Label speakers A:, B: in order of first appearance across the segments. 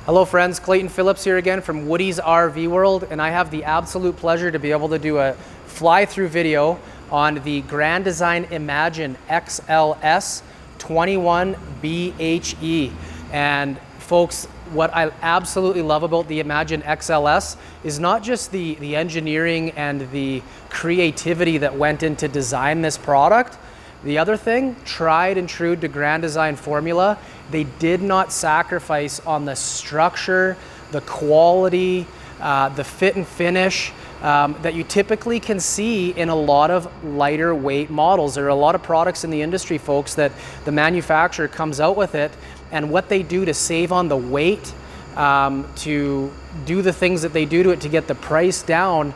A: Hello friends, Clayton Phillips here again from Woody's RV World, and I have the absolute pleasure to be able to do a fly-through video on the Grand Design Imagine XLS 21BHE. And folks, what I absolutely love about the Imagine XLS is not just the engineering and the creativity that went into design this product. The other thing, tried and true to Grand Design formula, they did not sacrifice on the structure, the quality, the fit and finish that you typically can see in a lot of lighter weight models. There are a lot of products in the industry, folks, that the manufacturer comes out with it, and what they do to save on the weight, to do the things that they do to it to get the price down,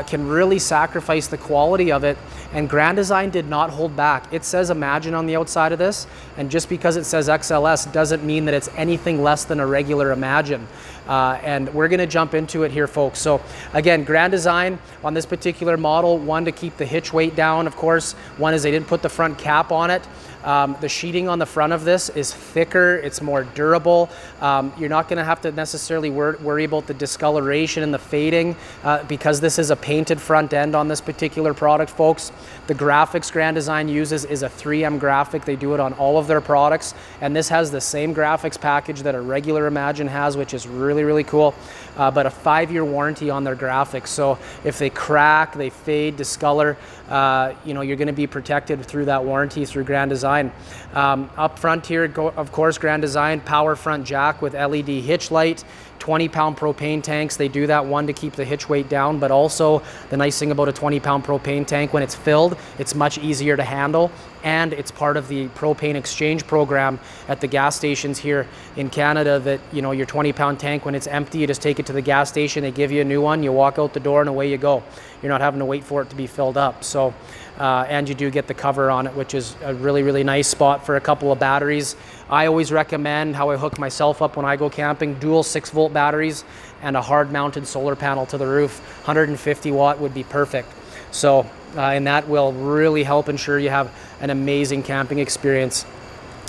A: can really sacrifice the quality of it. And Grand Design did not hold back. It says Imagine on the outside of this, and just because it says XLS doesn't mean that it's anything less than a regular Imagine. And we're gonna jump into it here, folks. So again, Grand Design on this particular model, one, to keep the hitch weight down, of course. One is they didn't put the front cap on it. The sheeting on the front of this is thicker, it's more durable. You're not gonna have to necessarily worry about the discoloration and the fading because this is a painted front end on this particular product, folks. The graphics Grand Design uses is a 3M graphic. They do it on all of their products, and this has the same graphics package that a regular Imagine has, which is really, really cool. But a 5-year warranty on their graphics. So if they crack, they fade, discolor, you know, you're gonna be protected through that warranty through Grand Design. Up front here, of course, Grand Design power front jack with LED hitch light, 20-pound propane tanks. They do that, one, to keep the hitch weight down, but also the nice thing about a 20-pound propane tank, when it's filled, it's much easier to handle, and it's part of the propane exchange program at the gas stations here in Canada, that, you know, your 20-pound tank, when it's empty, you just take it to the gas station, they give you a new one, you walk out the door and away you go. You're not having to wait for it to be filled up. So, and you do get the cover on it, which is a really, really nice spot for a couple of batteries. I always recommend, how I hook myself up when I go camping, dual 6-volt batteries and a hard mounted solar panel to the roof. 150 watt would be perfect. So, and that will really help ensure you have an amazing camping experience.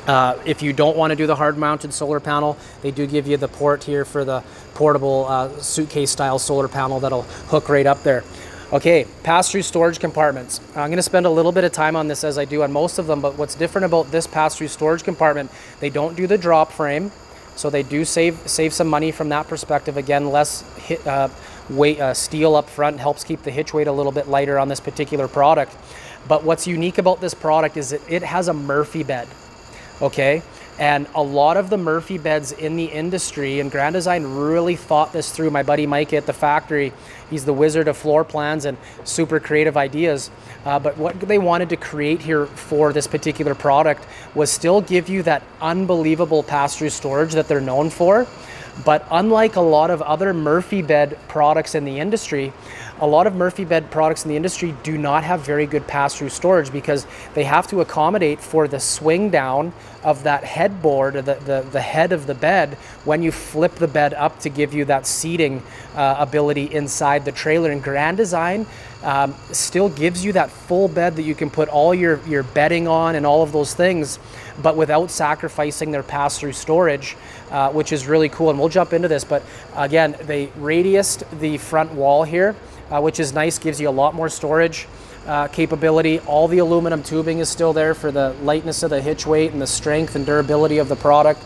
A: If you don't want to do the hard mounted solar panel, they do give you the port here for the portable suitcase style solar panel that'll hook right up there. Okay, pass-through storage compartments. I'm gonna spend a little bit of time on this as I do on most of them, but what's different about this pass-through storage compartment, they don't do the drop frame, so they do save some money from that perspective. Again, less steel up front helps keep the hitch weight a little bit lighter on this particular product. But what's unique about this product is that it has a Murphy bed, okay? And a lot of the Murphy beds in the industry, and Grand Design really thought this through. My buddy Mike at the factory, he's the wizard of floor plans and super creative ideas. But what they wanted to create here for this particular product was still give you that unbelievable pass-through storage that they're known for. But unlike a lot of other Murphy bed products in the industry, a lot of Murphy bed products in the industry do not have very good pass-through storage because they have to accommodate for the swing down of that headboard, or the head of the bed, when you flip the bed up to give you that seating ability inside the trailer. And Grand Design still gives you that full bed that you can put all your bedding on and all of those things, but without sacrificing their pass-through storage, which is really cool. And we'll jump into this, but again, they radiused the front wall here, which is nice, gives you a lot more storage capability. All the aluminum tubing is still there for the lightness of the hitch weight and the strength and durability of the product.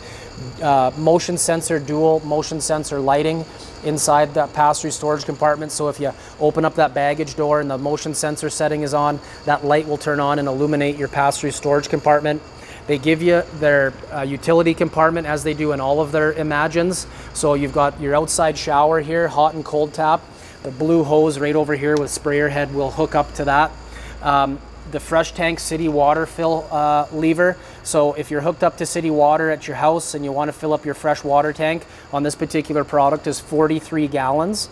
A: Motion sensor, dual motion sensor lighting inside that pass-through storage compartment. So if you open up that baggage door and the motion sensor setting is on, that light will turn on and illuminate your pass-through storage compartment. They give you their utility compartment, as they do in all of their Imagines. So you've got your outside shower here, hot and cold tap. The blue hose right over here with sprayer head will hook up to that. The Fresh Tank City Water fill lever. So if you're hooked up to city water at your house and you want to fill up your fresh water tank, on this particular product is 43 gallons,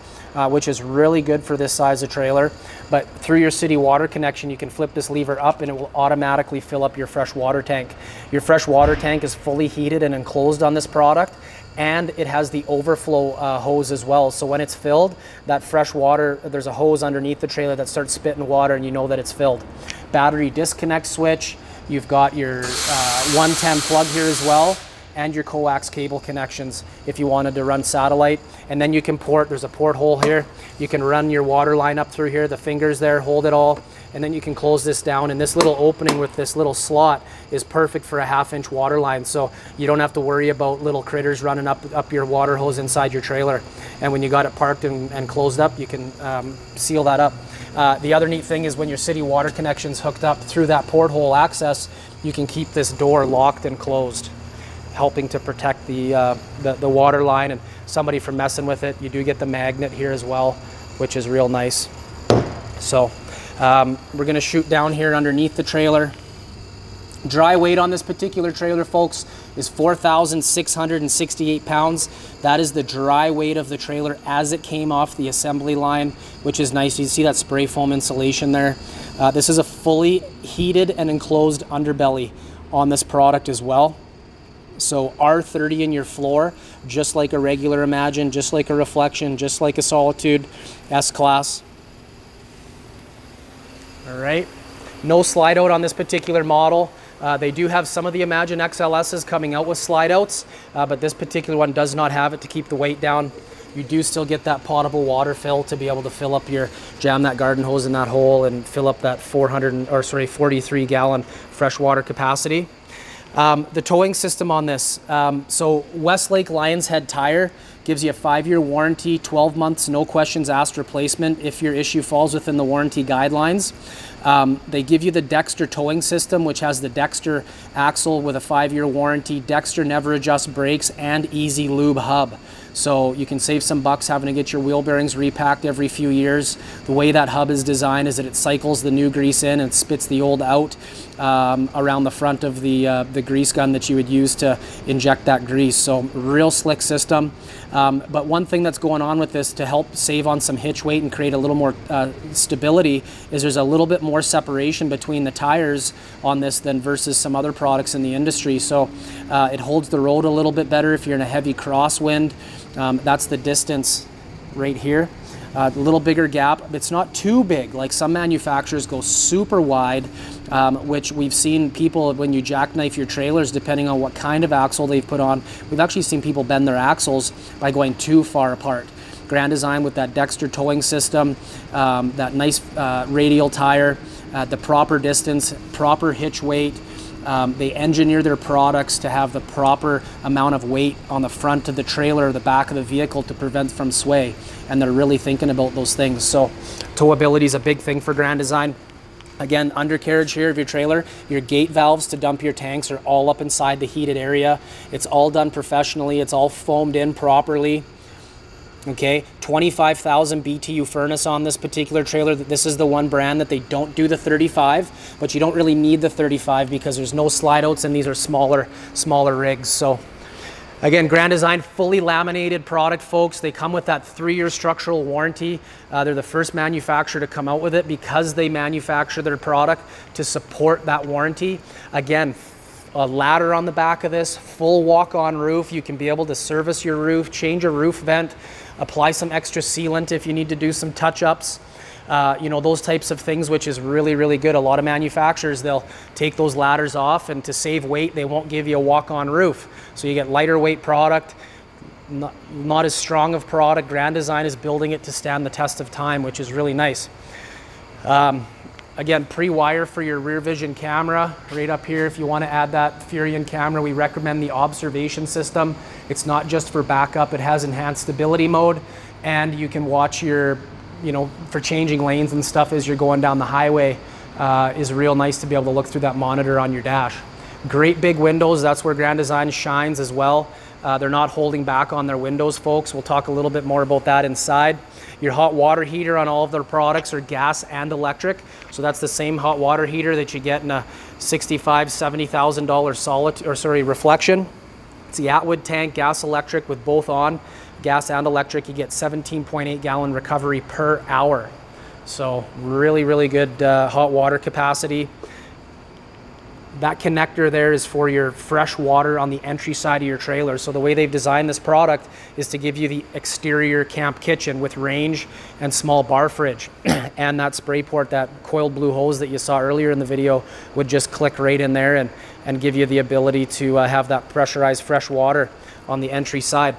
A: which is really good for this size of trailer. But through your city water connection, you can flip this lever up and it will automatically fill up your fresh water tank. Your fresh water tank is fully heated and enclosed on this product, and it has the overflow hose as well. So when it's filled, that fresh water, there's a hose underneath the trailer that starts spitting water and you know that it's filled. Battery disconnect switch. You've got your 110 plug here as well. and your coax cable connections if you wanted to run satellite. And then you can port, there's a porthole here. You can run your water line up through here, the fingers there, hold it all. And then you can close this down, and this little opening with this little slot is perfect for a 1/2-inch water line, so you don't have to worry about little critters running up your water hose inside your trailer. And when you got it parked and closed up, you can seal that up. The other neat thing is when your city water connection's hooked up through that porthole access, you can keep this door locked and closed, helping to protect the water line and somebody from messing with it. You do get the magnet here as well, which is real nice. So we're gonna shoot down here underneath the trailer. Dry weight on this particular trailer, folks, is 4,668 pounds. That is the dry weight of the trailer as it came off the assembly line, which is nice. You see that spray foam insulation there. This is a fully heated and enclosed underbelly on this product as well. So R30 in your floor, just like a regular Imagine, just like a Reflection, just like a Solitude S-Class. All right, no slide out on this particular model. They do have some of the Imagine XLSs coming out with slide outs, but this particular one does not have it to keep the weight down. You do still get that potable water fill to be able to fill up jam that garden hose in that hole and fill up that 43 gallon freshwater capacity. The towing system on this, so Westlake Lions Head Tire gives you a 5-year warranty, 12 months, no questions asked replacement if your issue falls within the warranty guidelines. They give you the Dexter towing system, which has the Dexter axle with a 5-year warranty, Dexter never adjust brakes, and Easy Lube hub. So you can save some bucks having to get your wheel bearings repacked every few years. The way that hub is designed is that it cycles the new grease in and spits the old out around the front of the grease gun that you would use to inject that grease. So real slick system. But one thing that's going on with this to help save on some hitch weight and create a little more stability is there's a little bit more separation between the tires on this than versus some other products in the industry. So it holds the road a little bit better if you're in a heavy crosswind. That's the distance right here. A little bigger gap. It's not too big. Like some manufacturers go super wide, which we've seen people, when you jackknife your trailers, depending on what kind of axle they've put on, we've actually seen people bend their axles by going too far apart. Grand Design with that Dexter towing system, that nice radial tire, the proper distance, proper hitch weight. They engineer their products to have the proper amount of weight on the front of the trailer or the back of the vehicle to prevent from sway, and they're really thinking about those things. So towability is a big thing for Grand Design. Again, undercarriage here of your trailer, your gate valves to dump your tanks are all up inside the heated area. It's all done professionally. It's all foamed in properly. Okay, 25,000 BTU furnace on this particular trailer. This is the one brand that they don't do the 35, but you don't really need the 35 because there's no slide outs and these are smaller rigs. So again, Grand Design, fully laminated product, folks. They come with that 3-year structural warranty. They're the first manufacturer to come out with it because they manufacture their product to support that warranty. Again, a ladder on the back of this, full walk-on roof. You can be able to service your roof, change a roof vent, apply some extra sealant if you need to do some touch-ups, you know, those types of things, which is really, really good. A lot of manufacturers, they'll take those ladders off, and to save weight, they won't give you a walk-on roof. So you get lighter weight product, not as strong of product. Grand Design is building it to stand the test of time, which is really nice. Again, pre-wire for your rear vision camera right up here. If you want to add that Furion camera, we recommend the observation system. It's not just for backup, it has enhanced stability mode, and you can watch your, you know, for changing lanes and stuff as you're going down the highway. Is real nice to be able to look through that monitor on your dash. Great big windows, that's where Grand Design shines as well. They're not holding back on their windows, folks. We'll talk a little bit more about that inside. Your hot water heater on all of their products are gas and electric. So that's the same hot water heater that you get in a $65,000, $70,000 Reflection. It's the Atwood tank, gas electric with both on. Gas and electric, you get 17.8 gallon recovery per hour. So really, really good hot water capacity. that connector there is for your fresh water on the entry side of your trailer. So the way they've designed this product is to give you the exterior camp kitchen with range and small bar fridge. And that spray port, that coiled blue hose that you saw earlier in the video, would just click right in there and give you the ability to have that pressurized fresh water on the entry side.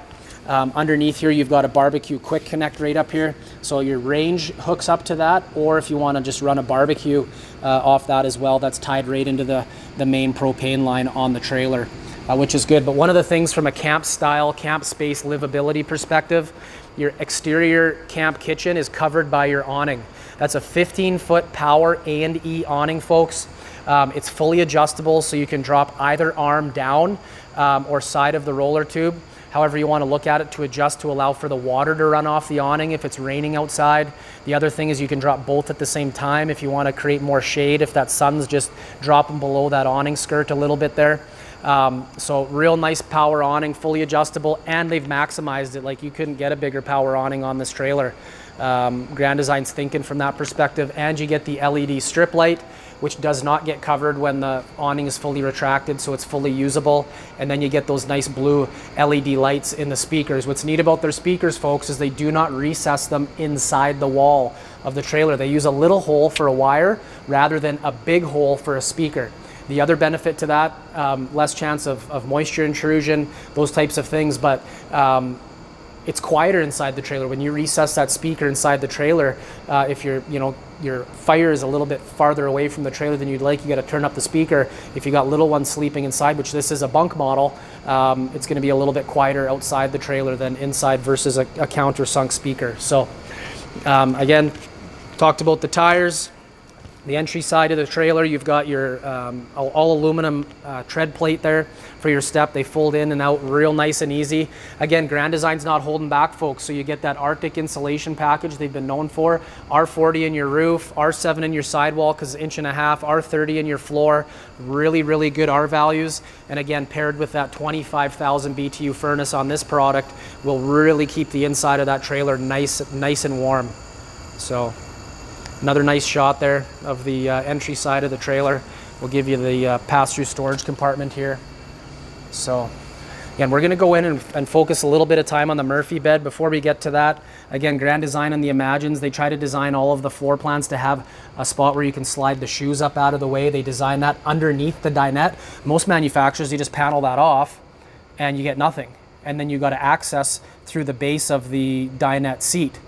A: Underneath here, you've got a barbecue quick connect right up here. So your range hooks up to that, or if you want to just run a barbecue off that as well, that's tied right into the main propane line on the trailer, which is good. But one of the things from a camp style, camp space livability perspective, your exterior camp kitchen is covered by your awning. That's a 15-foot power A&E awning, folks. It's fully adjustable, so you can drop either arm down or side of the roller tube, however you want to look at it, to adjust to allow for the water to run off the awning if it's raining outside. The other thing is you can drop both at the same time if you want to create more shade, if that sun's just dropping below that awning skirt a little bit there. So real nice power awning, fully adjustable, and they've maximized it. Like, you couldn't get a bigger power awning on this trailer. Grand Design's thinking from that perspective, and you get the LED strip light, which does not get covered when the awning is fully retracted, so it's fully usable. And then you get those nice blue LED lights in the speakers. What's neat about their speakers, folks, is they do not recess them inside the wall of the trailer. They use a little hole for a wire rather than a big hole for a speaker. The other benefit to that, less chance of moisture intrusion, those types of things, but it's quieter inside the trailer. When you recess that speaker inside the trailer, if your fire is a little bit farther away from the trailer than you'd like, you got to turn up the speaker. If you got little ones sleeping inside, which this is a bunk model, it's going to be a little bit quieter outside the trailer than inside versus a countersunk speaker. So again, talked about the tires. The entry side of the trailer, you've got your all aluminum tread plate there for your step. They fold in and out real nice and easy. Again, Grand Design's not holding back, folks, so you get that Arctic insulation package they've been known for. R40 in your roof, R7 in your sidewall because 1.5 inches, R30 in your floor. Really, really good R values. And again, paired with that 25,000 BTU furnace on this product will really keep the inside of that trailer nice and warm. So another nice shot there of the entry side of the trailer. We'll give you the pass-through storage compartment here. So again, we're gonna go in and focus a little bit of time on the Murphy bed. Before we get to that, again, Grand Design and the Imagines, they try to design all of the floor plans to have a spot where you can slide the shoes up out of the way. They design that underneath the dinette. Most manufacturers, you just panel that off and you get nothing. And then you gotta access through the base of the dinette seat.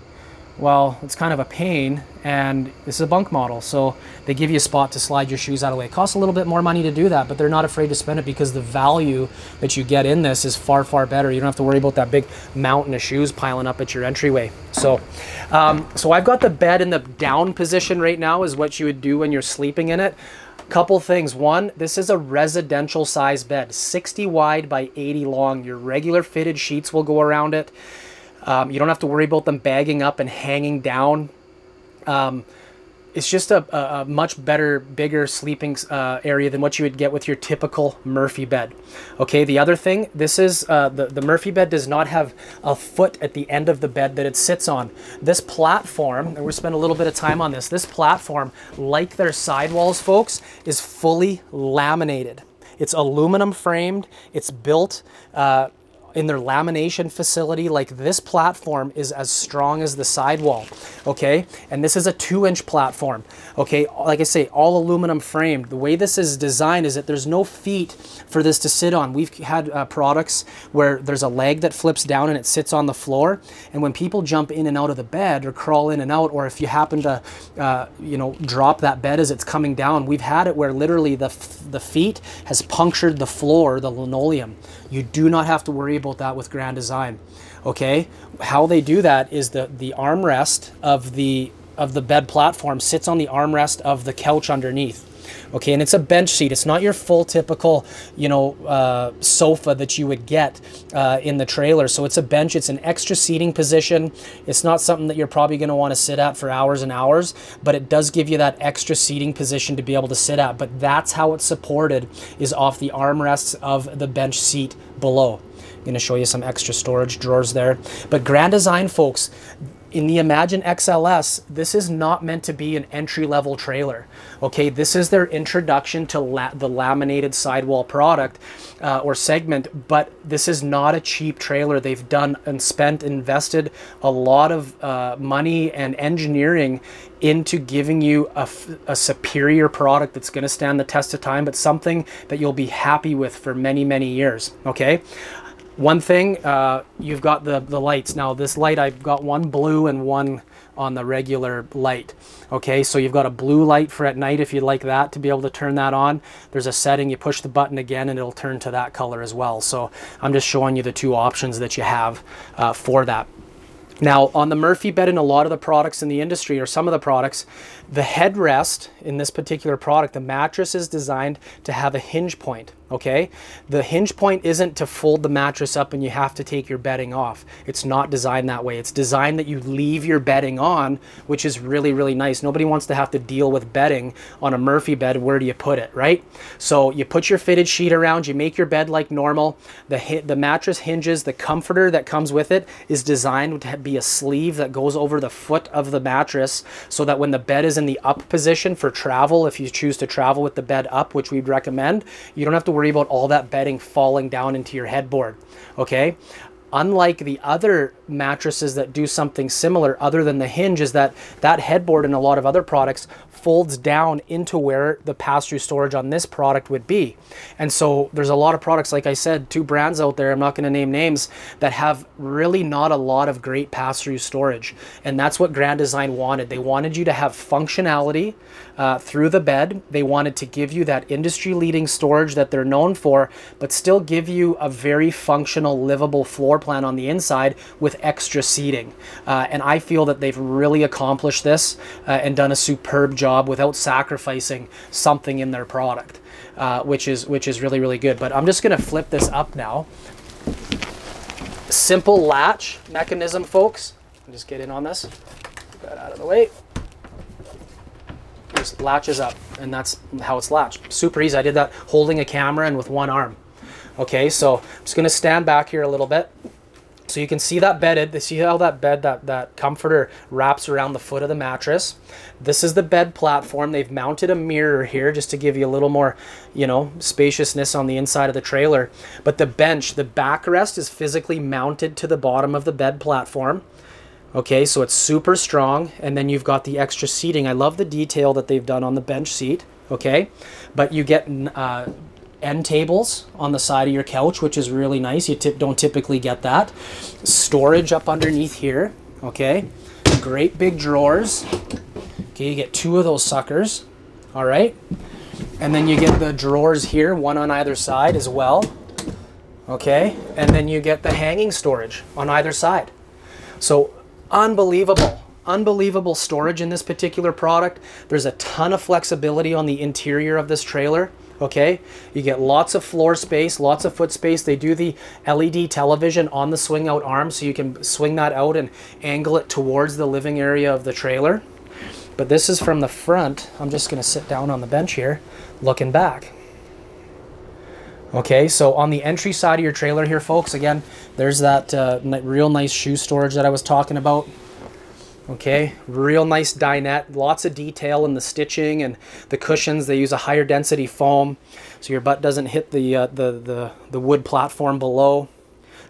A: Well, it's kind of a pain, and this is a bunk model, so they give you a spot to slide your shoes out of the way. It costs a little bit more money to do that, but they're not afraid to spend it because the value that you get in this is far, far better. You don't have to worry about that big mountain of shoes piling up at your entryway. So, so I've got the bed in the down position right now, is what you would do when you're sleeping in it. Couple things. One, this is a residential size bed, 60 wide by 80 long. Your regular fitted sheets will go around it. You don't have to worry about them bagging up and hanging down. It's just a much better, bigger sleeping area than what you would get with your typical Murphy bed. Okay, the other thing, this is, the Murphy bed does not have a foot at the end of the bed that it sits on. This platform, and we'll spend a little bit of time on this, this platform, like their sidewalls, folks, is fully laminated. It's aluminum framed, it's built in their lamination facility. Like, this platform is as strong as the sidewall, okay? And this is a 2-inch platform, okay? Like I say, all aluminum framed. The way this is designed is that there's no feet for this to sit on. We've had products where there's a leg that flips down and it sits on the floor, and when people jump in and out of the bed or crawl in and out, or if you happen to you know, drop that bed as it's coming down, we've had it where literally the feet has punctured the floor, the linoleum. You do not have to worry about that with Grand Design, okay? How they do that is the armrest of the bed platform sits on the armrest of the couch underneath, okay? And it's a bench seat. It's not your full typical, you know, sofa that you would get in the trailer. So it's a bench. It's an extra seating position. It's not something that you're probably going to want to sit at for hours and hours, but it does give you that extra seating position to be able to sit at. But that's how it's supported, is off the armrests of the bench seat below. I'm going to show you some extra storage drawers there. But Grand Design, folks, in the Imagine XLS, this is not meant to be an entry-level trailer. Okay, this is their introduction to the laminated sidewall product or segment, but this is not a cheap trailer. They've done and invested a lot of money and engineering into giving you a superior product that's going to stand the test of time, but something that you'll be happy with for many, many years. Okay. One thing, you've got the lights. Now this light, I've got one blue and one on the regular light. Okay, so you've got a blue light for at night if you'd like that to be able to turn that on. There's a setting, you push the button again and it'll turn to that color as well. So I'm just showing you the two options that you have for that. Now on the Murphy bed and a lot of the products in the industry, or some of the products, the headrest in this particular product, the mattress is designed to have a hinge point. Okay, the hinge point isn't to fold the mattress up and you have to take your bedding off. It's not designed that way. It's designed that you leave your bedding on, which is really, really nice. Nobody wants to have to deal with bedding on a Murphy bed. Where do you put it, right? So you put your fitted sheet around, you make your bed like normal. The mattress hinges, the comforter that comes with it is designed to be a sleeve that goes over the foot of the mattress, so that when the bed is in the up position for travel, if you choose to travel with the bed up, which we'd recommend, you don't have to worry about all that bedding falling down into your headboard. Okay, unlike the other mattresses that do something similar other than the hinge, is that headboard in a lot of other products folds down into where the pass-through storage on this product would be. And so there's a lot of products, like I said, two brands out there, I'm not going to name names, that have really not a lot of great pass-through storage. And that's what Grand Design wanted. They wanted you to have functionality through the bed. They wanted to give you that industry-leading storage that they're known for, but still give you a very functional, livable floor plan on the inside with extra seating. And I feel that they've really accomplished this and done a superb job without sacrificing something in their product, which is really, really good. But I'm just going to flip this up now. Simple latch mechanism, folks. Just get in on this. Get that out of the way. Just latches up, and that's how it's latched. Super easy. I did that holding a camera and with one arm. Okay, so I'm just going to stand back here a little bit. So you can see that bedded, see how that bed, that comforter wraps around the foot of the mattress. This is the bed platform. They've mounted a mirror here just to give you a little more, you know, spaciousness on the inside of the trailer. But the bench, the backrest is physically mounted to the bottom of the bed platform. Okay, so it's super strong. And then you've got the extra seating. I love the detail that they've done on the bench seat. Okay, but you get end tables on the side of your couch, which is really nice. You don't typically get that. Storage up underneath here. Okay, great big drawers. Okay, you get two of those suckers. All right, and then you get the drawers here, one on either side as well. Okay, and then you get the hanging storage on either side. So unbelievable storage in this particular product. There's a ton of flexibility on the interior of this trailer. Okay, you get lots of floor space, lots of foot space. They do the LED television on the swing out arm, so you can swing that out and angle it towards the living area of the trailer. But this is from the front. I'm just going to sit down on the bench here, looking back. Okay, so on the entry side of your trailer here, folks, again, there's that real nice shoe storage that I was talking about. Okay, real nice dinette, lots of detail in the stitching and the cushions. They use a higher density foam so your butt doesn't hit the wood platform below.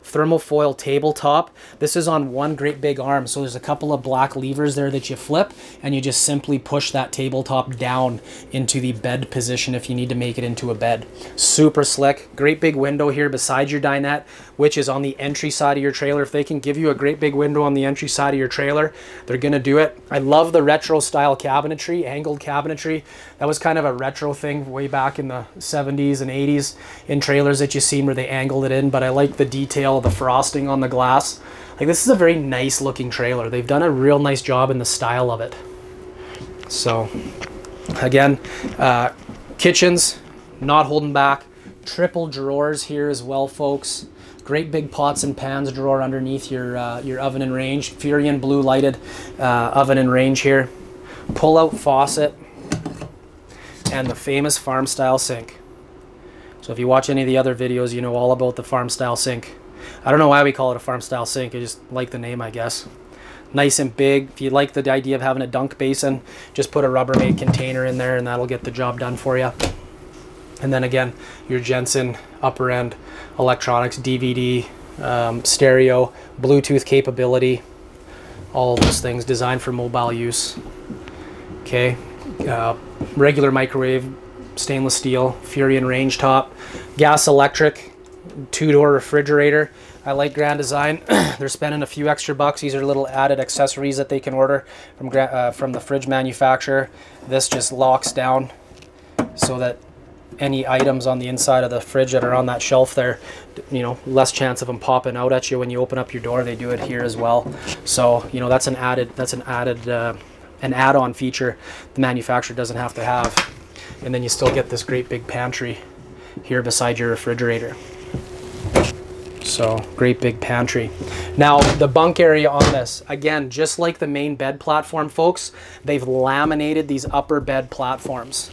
A: Thermofoil tabletop. This is on one great big arm, so there's a couple of black levers there that you flip, and you just simply push that tabletop down into the bed position if you need to make it into a bed. Super slick. Great big window here beside your dinette, which is on the entry side of your trailer. If they can give you a great big window on the entry side of your trailer, they're gonna do it. I love the retro style cabinetry, angled cabinetry. That was kind of a retro thing way back in the 70s and 80s in trailers that you seen where they angled it in, but I like the detail, the frosting on the glass. Like, this is a very nice looking trailer. They've done a real nice job in the style of it. So again, kitchens, not holding back. Triple drawers here as well, folks. Great big pots and pans drawer underneath your oven and range. Furion blue lighted oven and range here. Pull out faucet and the famous farm style sink. So if you watch any of the other videos, you know all about the farm style sink. I don't know why we call it a farm style sink. I just like the name, I guess. nice and big. If you like the idea of having a dunk basin, just put a Rubbermaid container in there and that'll get the job done for you. And then again, your Jensen upper end electronics, DVD, stereo, Bluetooth capability, all of those things designed for mobile use. Okay, regular microwave, stainless steel, Furion range top, gas electric, 2-door refrigerator. I like Grand Design. They're spending a few extra bucks. These are little added accessories that they can order from the fridge manufacturer. This just locks down so that any items on the inside of the fridge that are on that shelf there, you know, less chance of them popping out at you when you open up your door. They do it here as well. So, you know, that's an add-on feature the manufacturer doesn't have to have. And then you still get this great big pantry here beside your refrigerator. So great big pantry. Now the bunk area on this, again, just like the main bed platform, folks, they've laminated these upper bed platforms.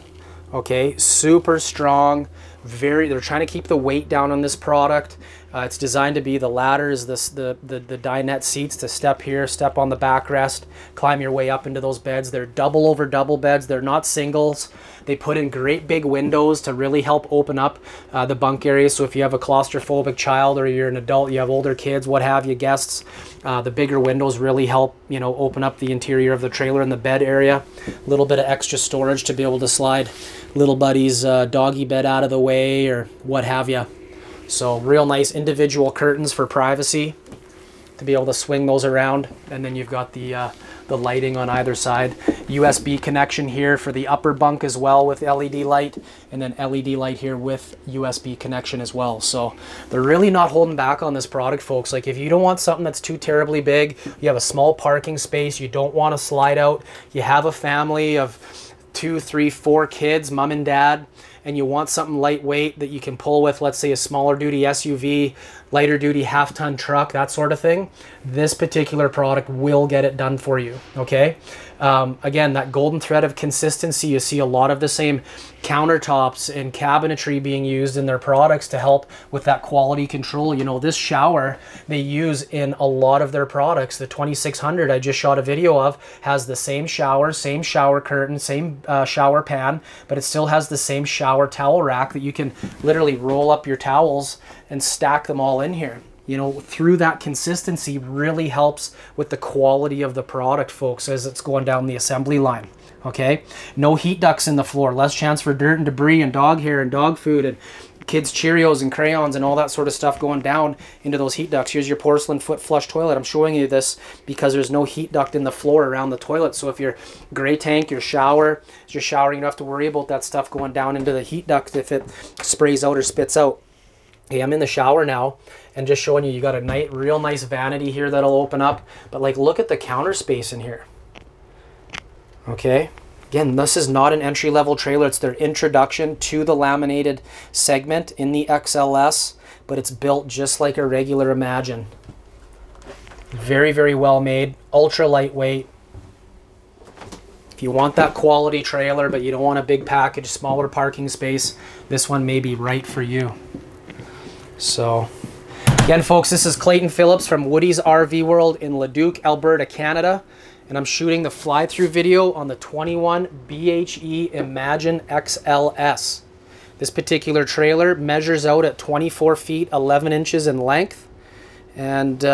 A: Okay, super strong. They're trying to keep the weight down on this product. It's designed to be, the ladder is the dinette seats to step here, step on the backrest, climb your way up into those beds. They're double over double beds. They're not singles. They put in great big windows to really help open up the bunk area. So if you have a claustrophobic child or you're an adult, you have older kids, what have you, guests, the bigger windows really help, you know, open up the interior of the trailer and the bed area. A little bit of extra storage to be able to slide little buddy's doggy bed out of the way or what have you. So real nice individual curtains for privacy to be able to swing those around. And then you've got the lighting on either side. USB connection here for the upper bunk as well with LED light, and then LED light here with USB connection as well. So they're really not holding back on this product, folks. Like if you don't want something that's too terribly big, you have a small parking space, you don't want to slide out, you have a family of 2, 3, 4 kids, mom and dad, and you want something lightweight that you can pull with, let's say a smaller duty SUV, lighter duty half-ton truck, that sort of thing, this particular product will get it done for you, okay? Again, that golden thread of consistency, you see a lot of the same countertops and cabinetry being used in their products to help with that quality control. You know, this shower they use in a lot of their products. The 2600 I just shot a video of has the same shower curtain, same shower pan, but it still has the same shower towel rack that you can literally roll up your towels and stack them all in here. You know, through that consistency really helps with the quality of the product, folks, as it's going down the assembly line. Okay, no heat ducts in the floor, less chance for dirt and debris and dog hair and dog food and kids Cheerios and crayons and all that sort of stuff going down into those heat ducts. Here's your porcelain foot flush toilet. I'm showing you this because there's no heat duct in the floor around the toilet. So if your gray tank, your shower, as you're showering, you don't have to worry about that stuff going down into the heat duct if it sprays out or spits out. Okay, I'm in the shower now and just showing you got a real nice vanity here that'll open up. But like, look at the counter space in here. Okay, again, this is not an entry-level trailer. It's their introduction to the laminated segment in the XLS, but it's built just like a regular Imagine. Very, very well made, ultra lightweight. If you want that quality trailer, but you don't want a big package, smaller parking space, this one may be right for you. So, again, folks, this is Clayton Phillips from Woody's RV World in Leduc, Alberta, Canada. And I'm shooting the fly-through video on the 21BHE Imagine XLS. This particular trailer measures out at 24 feet 11 inches in length and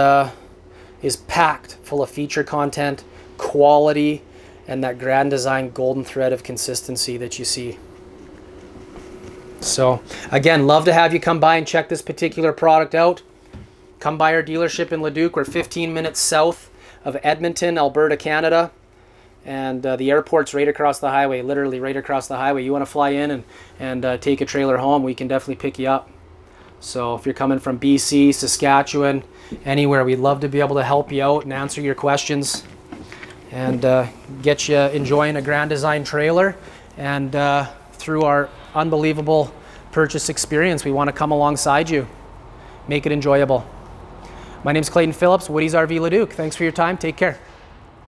A: is packed full of feature content, quality, and that Grand Design golden thread of consistency that you see. So again, love to have you come by and check this particular product out. Come by our dealership in Leduc. We're 15 minutes south of Edmonton, Alberta, Canada, and the airport's right across the highway, literally right across the highway. You want to fly in and take a trailer home, we can definitely pick you up. So if you're coming from BC, Saskatchewan, anywhere, we'd love to be able to help you out and answer your questions and get you enjoying a Grand Design trailer. And through our unbelievable purchase experience, we want to come alongside you, make it enjoyable. My name's Clayton Phillips, Woody's RV Leduc. Thanks for your time. Take care.